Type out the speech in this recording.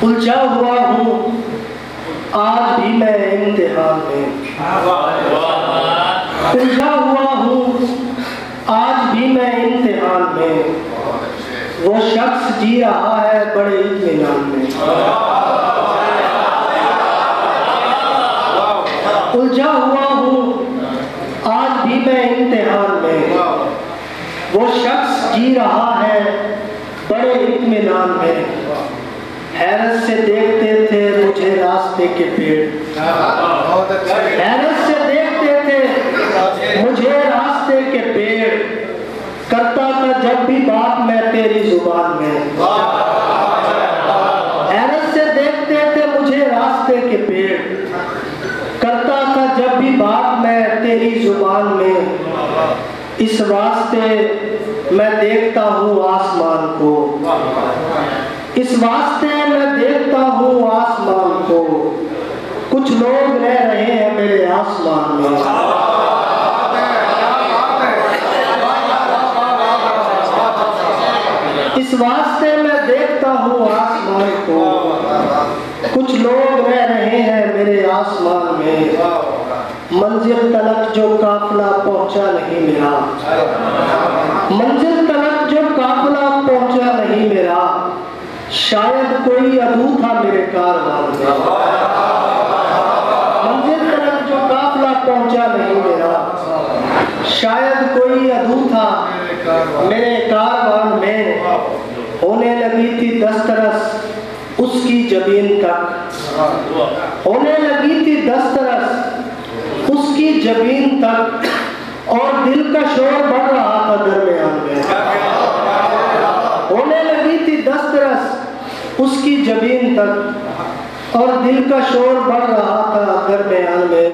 उलझा हुआ हूँ आज भी मैं इम्तिहान में, उलझा हुआ हूँ आज भी मैं इम्तिहान में। वो शख्स जी रहा है बड़े इत्मीनान में। उलझा हुआ हूँ आज भी मैं इम्तिहान में। वो शख्स जी रहा है बड़े इत्मीनान में। हैरत से देखते थे मुझे रास्ते के पेड़, हैरत से देखते थे मुझे रास्ते के पेड़। करता था जब भी बात मैं तेरी जुबान में, हैरत से देखते थे मुझे रास्ते के पेड़। करता था जब भी बात मैं तेरी जुबान में। इस वास्ते मैं देखता हूँ आसमान को, इस वास्ते मैं देखता हूँ आसमान को। कुछ लोग रह रहे हैं मेरे आसमान में। इस वास्ते मैं देखता हूँ आसमान को। कुछ लोग रह रहे हैं मेरे आसमान में। मंजिल तलक जो काफिला पहुंचा नहीं मेरा, मंजिल तलक जो काफिला पहुंचा नहीं मेरा। शायद कोई अदू था मेरे कारवां में। मंजिल तलक जो काफिला पहुंचा नहीं मेरा। शायद कोई अदू था मेरे कारवां में। होने लगी थी दस्तरस उसकी जबीन तक, होने लगी थी दस्तरस उसकी जबीन तक। और दिल का शोर बढ़ रहा था दरमियान में। होने लगी थी दस्तरस उसकी जबीन तक और दिल का शोर बढ़ रहा था दरमियान में।